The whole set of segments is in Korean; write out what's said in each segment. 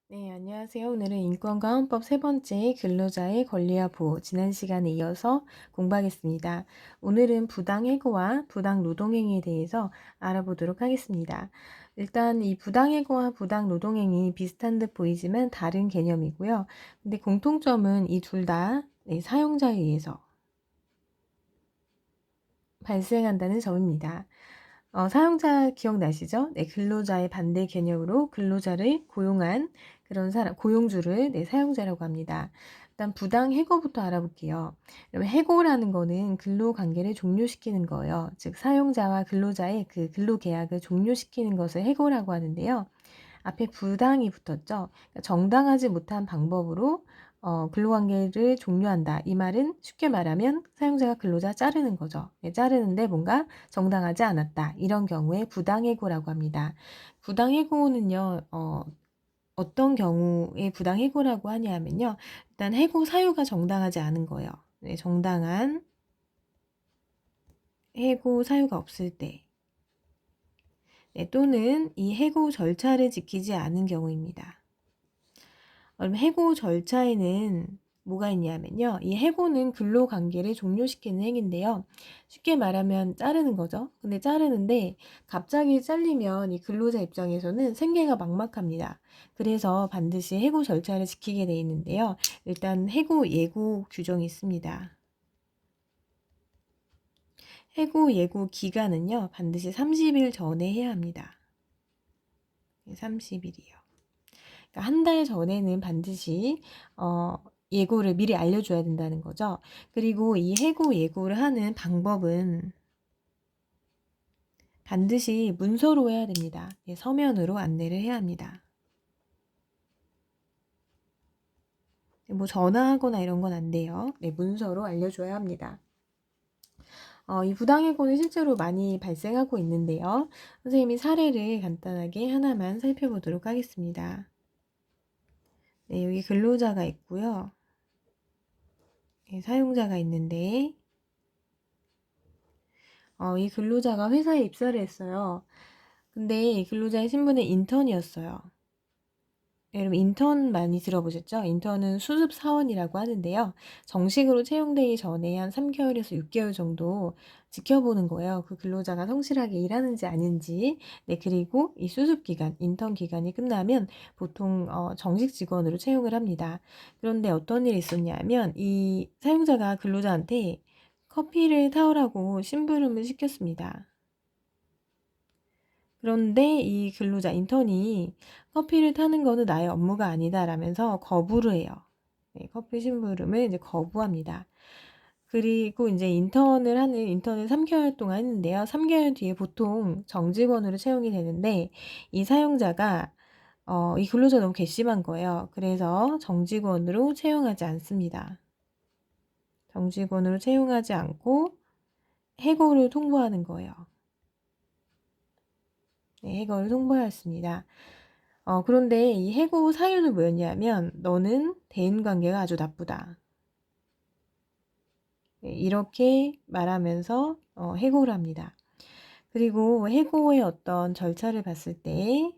네, 안녕하세요. 오늘은 인권과 헌법 세 번째 근로자의 권리와 보호, 지난 시간에 이어서 공부하겠습니다. 오늘은 부당해고와 부당노동행위에 대해서 알아보도록 하겠습니다. 일단 이 부당해고와 부당노동행위 비슷한 듯 보이지만 다른 개념이고요. 근데 공통점은 이 둘 다 사용자에 의해서 발생한다는 점입니다. 사용자 기억나시죠? 네, 근로자의 반대 개념으로 근로자를 고용한 그런 사람, 고용주를 사용자라고 합니다. 일단 부당 해고부터 알아볼게요. 그러면 해고라는 거는 근로 관계를 종료시키는 거예요. 즉 사용자와 근로자의 그 근로 계약을 종료시키는 것을 해고라고 하는데요. 앞에 부당이 붙었죠. 그러니까 정당하지 못한 방법으로 근로관계를 종료한다. 이 말은 쉽게 말하면 사용자가 근로자 자르는 거죠. 자르는데 뭔가 정당하지 않았다. 이런 경우에 부당해고라고 합니다. 부당해고는요, 어떤 경우에 부당해고라고 하냐면요. 일단 해고 사유가 정당하지 않은 거예요. 정당한 해고 사유가 없을 때. 또는 이 해고 절차를 지키지 않은 경우입니다. 그럼 해고 절차에는 뭐가 있냐면요. 이 해고는 근로관계를 종료시키는 행위인데요. 쉽게 말하면 자르는 거죠. 근데 자르는데 갑자기 잘리면 이 근로자 입장에서는 생계가 막막합니다. 그래서 반드시 해고 절차를 지키게 돼 있는데요. 일단 해고 예고 규정이 있습니다. 해고 예고 기간은요. 반드시 30일 전에 해야 합니다. 30일이요. 그러니까 한 달 전에는 반드시 예고를 미리 알려줘야 된다는 거죠. 그리고 이 해고 예고를 하는 방법은 반드시 문서로 해야 됩니다. 서면으로 안내를 해야 합니다. 뭐 전화하거나 이런 건 안 돼요. 문서로 알려줘야 합니다. 이 부당해고는 실제로 많이 발생하고 있는데요. 선생님이 사례를 간단하게 하나만 살펴보도록 하겠습니다. 여기 근로자가 있고요. 사용자가 있는데 이 근로자가 회사에 입사를 했어요. 근데 이 근로자의 신분은 인턴이었어요. 여러분 인턴 많이 들어보셨죠? 인턴은 수습 사원이라고 하는데요. 정식으로 채용되기 전에 한 3개월에서 6개월 정도 지켜보는 거예요. 그 근로자가 성실하게 일하는지 아닌지. 그리고 이 수습 기간, 인턴 기간이 끝나면 보통 정식 직원으로 채용을 합니다. 그런데 어떤 일이 있었냐면 이 사용자가 근로자한테 커피를 타오라고 심부름을 시켰습니다. 그런데 이 근로자 인턴이 커피를 타는 거는 나의 업무가 아니다 라면서 거부를 해요. 커피 심부름을 이제 거부합니다. 그리고 이제 인턴을 3개월 동안 했는데요. 3개월 뒤에 보통 정직원으로 채용이 되는데 이 사용자가 이 근로자가 너무 괘씸한 거예요. 그래서 정직원으로 채용하지 않습니다. 정직원으로 채용하지 않고 해고를 통보하는 거예요. 해고를 통보하였습니다. 그런데 이 해고 사유는 뭐였냐면 너는 대인관계가 아주 나쁘다. 이렇게 말하면서 해고를 합니다. 그리고 해고의 어떤 절차를 봤을 때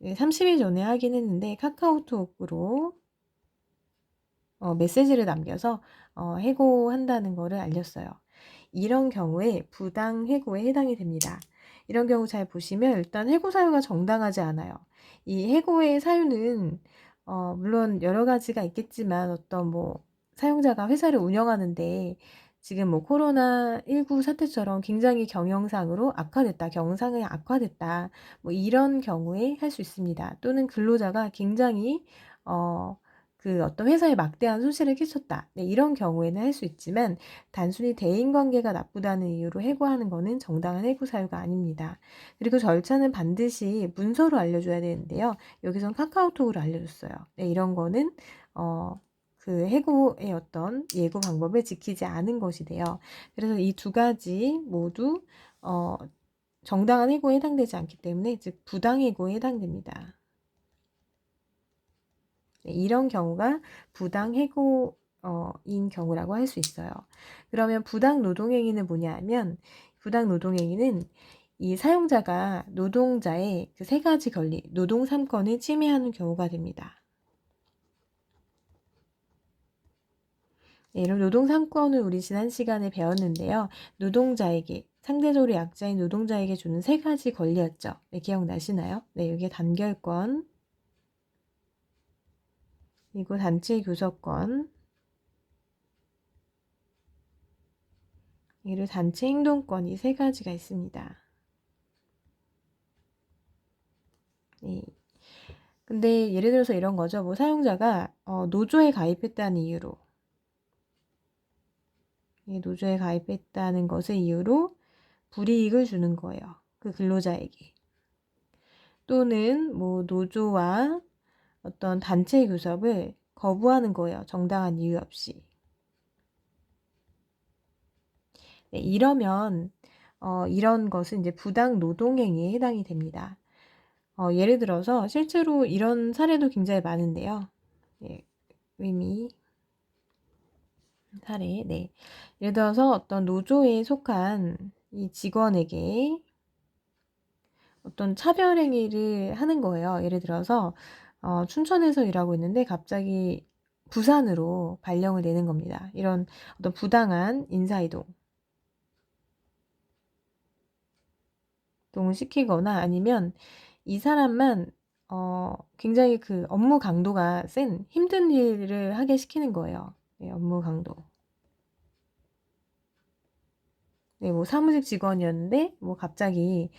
30일 전에 하긴 했는데 카카오톡으로 메시지를 남겨서 해고한다는 거를 알렸어요. 이런 경우에 부당 해고에 해당이 됩니다. 이런 경우 잘 보시면 일단 해고 사유가 정당하지 않아요. 이 해고의 사유는 물론 여러 가지가 있겠지만 어떤 뭐 사용자가 회사를 운영하는데 지금 뭐 코로나19 사태처럼 굉장히 경영상으로 악화됐다, 경상이 악화됐다, 뭐 이런 경우에 할 수 있습니다. 또는 근로자가 굉장히 그 어떤 회사에 막대한 손실을 끼쳤다. 이런 경우에는 할 수 있지만 단순히 대인관계가 나쁘다는 이유로 해고하는 것은 정당한 해고 사유가 아닙니다. 그리고 절차는 반드시 문서로 알려줘야 되는데요. 여기선 카카오톡으로 알려줬어요. 이런 거는 그 해고의 어떤 예고 방법을 지키지 않은 것이 돼요. 그래서 이 두 가지 모두 정당한 해고에 해당되지 않기 때문에 즉 부당해고에 해당됩니다. 이런 경우가 부당해고인 경우라고 할 수 있어요. 그러면 부당노동행위는 뭐냐 하면 부당노동행위는 이 사용자가 노동자의 그 세 가지 권리, 노동 3권을 침해하는 경우가 됩니다. 네, 이런 노동 3권을 우리 지난 시간에 배웠는데요. 노동자에게, 상대적으로 약자인 노동자에게 주는 세 가지 권리였죠. 네, 기억나시나요? 네, 이게 단결권, 그리고 단체 교섭권, 그리고 단체 행동권, 이 세 가지가 있습니다. 네. 근데 예를 들어서 이런 거죠. 뭐 사용자가 노조에 가입했다는 이유로, 노조에 가입했다는 것을 이유로 불이익을 주는 거예요. 그 근로자에게. 또는 뭐 노조와 어떤 단체 교섭을 거부하는 거예요. 정당한 이유 없이. 네, 이러면 이런 것은 이제 부당 노동행위에 해당이 됩니다. 예를 들어서 실제로 이런 사례도 굉장히 많은데요. 네, 의미 사례. 네. 예를 들어서 어떤 노조에 속한 이 직원에게 어떤 차별 행위를 하는 거예요. 예를 들어서 춘천에서 일하고 있는데 갑자기 부산으로 발령을 내는 겁니다. 이런 어떤 부당한 인사이동을 시키거나 아니면 이 사람만 굉장히 그 업무 강도가 센 힘든 일을 하게 시키는 거예요. 네, 업무 강도. 네, 뭐 사무직 직원이었는데 뭐 갑자기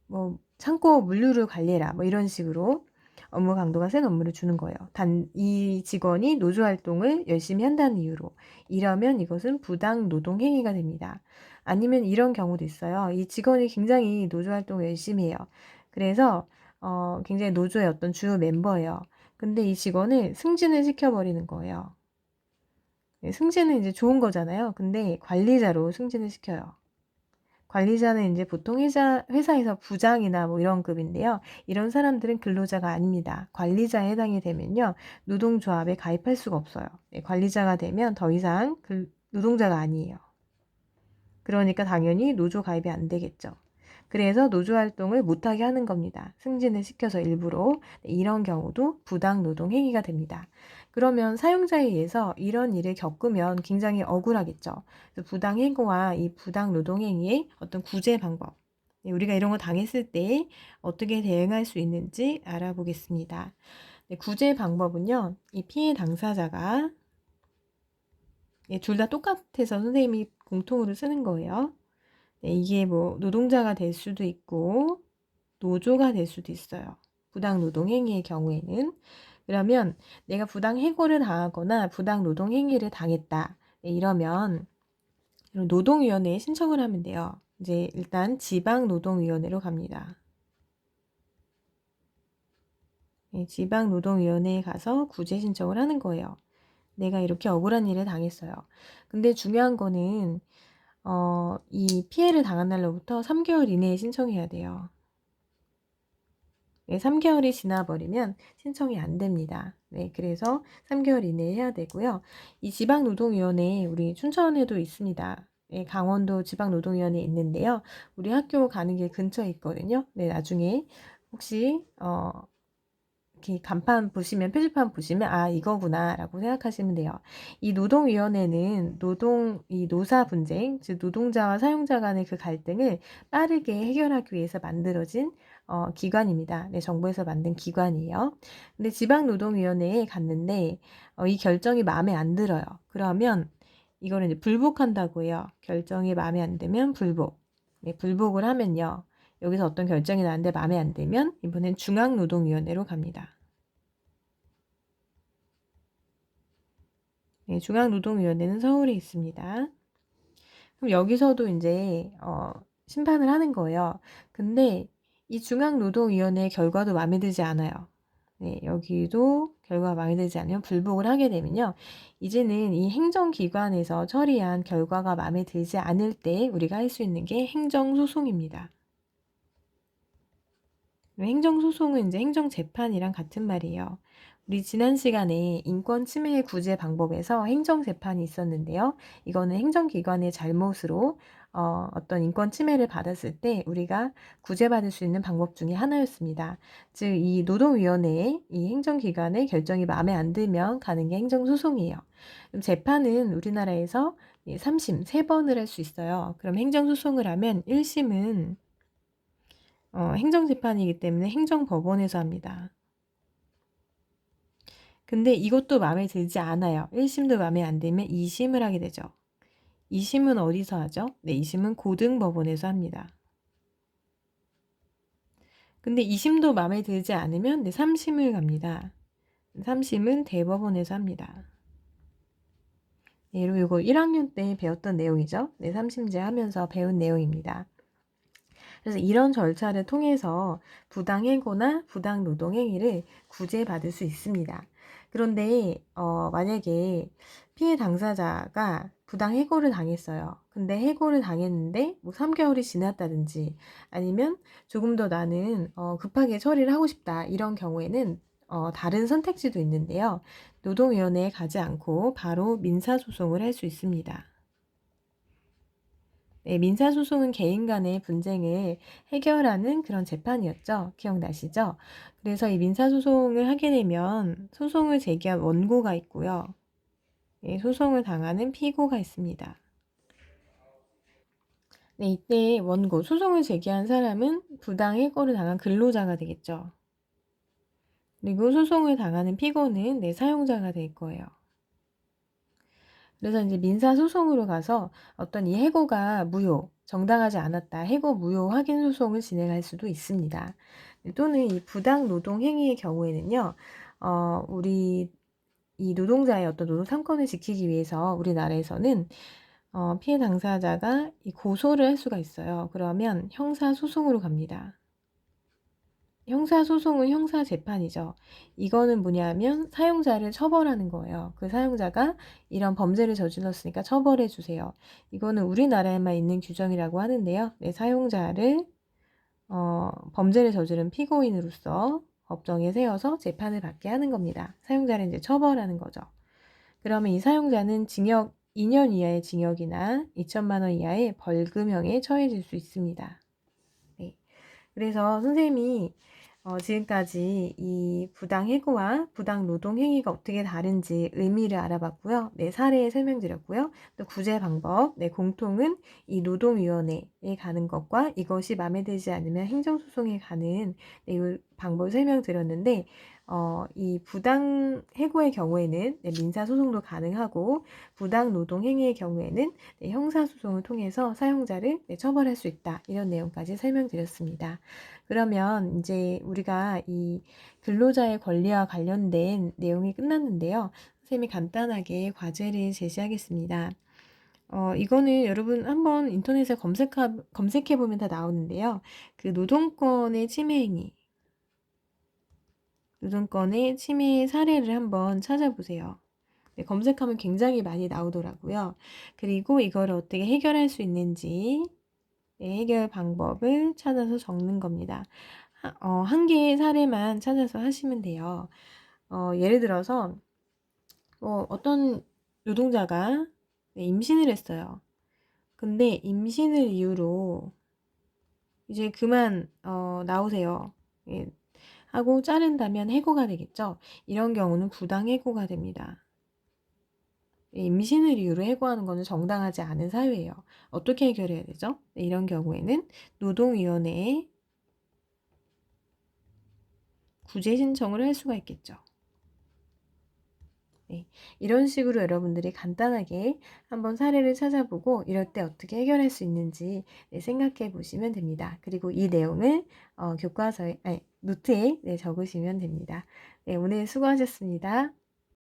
뭐 창고 물류를 관리해라 뭐 이런 식으로 업무 강도가 센 업무를 주는 거예요. 단 이 직원이 노조 활동을 열심히 한다는 이유로. 이러면 이것은 부당 노동 행위가 됩니다. 아니면 이런 경우도 있어요. 이 직원이 굉장히 노조 활동을 열심히 해요. 그래서 굉장히 노조의 어떤 주 멤버예요. 근데 이 직원을 승진을 시켜버리는 거예요. 승진은 이제 좋은 거잖아요. 근데 관리자로 승진을 시켜요. 관리자는 이제 보통 회사에서 부장이나 뭐 이런 급인데요. 이런 사람들은 근로자가 아닙니다. 관리자에 해당이 되면요. 노동조합에 가입할 수가 없어요. 관리자가 되면 더 이상 노동자가 아니에요. 그러니까 당연히 노조 가입이 안 되겠죠. 그래서 노조 활동을 못하게 하는 겁니다. 승진을 시켜서 일부러. 이런 경우도 부당 노동 행위가 됩니다. 그러면 사용자에 의해서 이런 일을 겪으면 굉장히 억울하겠죠. 부당 해고와 이 부당 노동 행위의 어떤 구제 방법, 우리가 이런 거 당했을 때 어떻게 대응할 수 있는지 알아보겠습니다. 구제 방법은요, 이 피해 당사자가 둘 다 똑같아서 선생님이 공통으로 쓰는 거예요. 이게 뭐 노동자가 될 수도 있고 노조가 될 수도 있어요. 부당 노동 행위의 경우에는. 그러면 내가 부당 해고를 당하거나 부당 노동 행위를 당했다. 이러면 노동위원회에 신청을 하면 돼요. 이제 일단 지방노동위원회로 갑니다. 지방노동위원회에 가서 구제 신청을 하는 거예요. 내가 이렇게 억울한 일을 당했어요. 근데 중요한 거는 이 피해를 당한 날로부터 3개월 이내에 신청해야 돼요. 3개월이 지나버리면 신청이 안 됩니다. 네, 그래서 3개월 이내에 해야 되고요. 이 지방노동위원회 우리 춘천에도 있습니다. 네, 강원도 지방노동위원회 있는데요. 우리 학교 가는 길 근처에 있거든요. 네, 나중에 혹시 이렇게 간판 보시면 표지판 보시면 아 이거구나 라고 생각하시면 돼요. 이 노동위원회는 이 노사 분쟁, 즉 노동자와 사용자 간의 그 갈등을 빠르게 해결하기 위해서 만들어진 기관입니다. 네, 정부에서 만든 기관이에요. 근데 지방노동위원회에 갔는데 이 결정이 마음에 안 들어요. 그러면 이거를 이제 불복한다고 해요. 결정이 마음에 안 들면 불복. 네, 불복을 하면요. 여기서 어떤 결정이 나는데 마음에 안 들면 이번엔 중앙노동위원회로 갑니다. 네, 중앙노동위원회는 서울에 있습니다. 그럼 여기서도 이제 심판을 하는 거예요. 근데 이 중앙노동위원회 결과도 마음에 들지 않아요. 네, 여기도 결과가 마음에 들지 않으면 불복을 하게 되면요. 이제는 이 행정기관에서 처리한 결과가 마음에 들지 않을 때 우리가 할 수 있는 게 행정소송입니다. 행정소송은 이제 행정재판이랑 같은 말이에요. 우리 지난 시간에 인권 침해 구제 방법에서 행정재판이 있었는데요. 이거는 행정기관의 잘못으로 어떤 인권 침해를 받았을 때 우리가 구제받을 수 있는 방법 중에 하나였습니다. 즉, 이 노동위원회의 이 행정기관의 결정이 마음에 안 들면 가는 게 행정소송이에요. 그럼 재판은 우리나라에서 3심, 3번을 할 수 있어요. 그럼 행정소송을 하면 1심은 행정재판이기 때문에 행정법원에서 합니다. 근데 이것도 마음에 들지 않아요. 1심도 마음에 안 들면 2심을 하게 되죠. 2심은 어디서 하죠? 네, 2심은 고등법원에서 합니다. 근데 2심도 마음에 들지 않으면 네, 3심을 갑니다. 3심은 대법원에서 합니다. 네, 그리고 이거 1학년 때 배웠던 내용이죠. 네, 3심제 하면서 배운 내용입니다. 그래서 이런 절차를 통해서 부당해고나 부당노동행위를 구제받을 수 있습니다. 그런데 만약에 피해 당사자가 부당해고를 당했어요. 근데 해고를 당했는데 뭐 3개월이 지났다든지 아니면 조금 더 나는 급하게 처리를 하고 싶다 이런 경우에는 다른 선택지도 있는데요. 노동위원회에 가지 않고 바로 민사소송을 할 수 있습니다. 네, 민사소송은 개인 간의 분쟁을 해결하는 그런 재판이었죠. 기억나시죠? 그래서 이 민사소송을 하게 되면 소송을 제기한 원고가 있고요. 네, 소송을 당하는 피고가 있습니다. 네, 이때 원고, 소송을 제기한 사람은 부당해고를 당한 근로자가 되겠죠. 그리고 소송을 당하는 피고는 네, 사용자가 될 거예요. 그래서 이제 민사소송으로 가서 어떤 이 해고가 무효, 정당하지 않았다, 해고 무효 확인 소송을 진행할 수도 있습니다. 또는 이 부당 노동 행위의 경우에는요, 우리 이 노동자의 어떤 노동 삼권을 지키기 위해서 우리나라에서는 피해 당사자가 이 고소를 할 수가 있어요. 그러면 형사소송으로 갑니다. 형사소송은 형사재판이죠. 이거는 뭐냐면 사용자를 처벌하는 거예요. 그 사용자가 이런 범죄를 저질렀으니까 처벌해 주세요. 이거는 우리나라에만 있는 규정이라고 하는데요. 네, 사용자를 범죄를 저지른 피고인으로서 법정에 세워서 재판을 받게 하는 겁니다. 사용자를 이제 처벌하는 거죠. 그러면 이 사용자는 징역 2년 이하의 징역이나 2천만 원 이하의 벌금형에 처해질 수 있습니다. 네. 그래서 선생님이 지금까지 이 부당해고와 부당노동행위가 어떻게 다른지 의미를 알아봤고요. 네, 사례에 설명드렸고요. 또 구제 방법, 네, 공통은 이 노동위원회에 가는 것과 이것이 마음에 들지 않으면 행정소송에 가는 네, 이 방법을 설명드렸는데 이 부당해고의 경우에는 네, 민사소송도 가능하고 부당노동행위의 경우에는 네, 형사소송을 통해서 사용자를 네, 처벌할 수 있다. 이런 내용까지 설명드렸습니다. 그러면 이제 우리가 이 근로자의 권리와 관련된 내용이 끝났는데요. 선생님이 간단하게 과제를 제시하겠습니다. 이거는 여러분 한번 인터넷에 검색해보면 다 나오는데요. 그 노동권의 침해 행위, 노동권의 침해 사례를 한번 찾아보세요. 네, 검색하면 굉장히 많이 나오더라고요. 그리고 이걸 어떻게 해결할 수 있는지 네, 해결 방법을 찾아서 적는 겁니다. 한 개의 사례만 찾아서 하시면 돼요. 예를 들어서 어떤 노동자가 네, 임신을 했어요. 근데 임신을 이유로 이제 그만 나오세요. 예, 하고 자른다면 해고가 되겠죠. 이런 경우는 부당해고가 됩니다. 예, 임신을 이유로 해고하는 것은 정당하지 않은 사유예요. 어떻게 해결해야 되죠? 네, 이런 경우에는 노동위원회에 구제 신청을 할 수가 있겠죠. 네, 이런 식으로 여러분들이 간단하게 한번 사례를 찾아보고 이럴 때 어떻게 해결할 수 있는지 네, 생각해 보시면 됩니다. 그리고 이 내용을 교과서에, 아니, 노트에 네, 적으시면 됩니다. 네, 오늘 수고하셨습니다.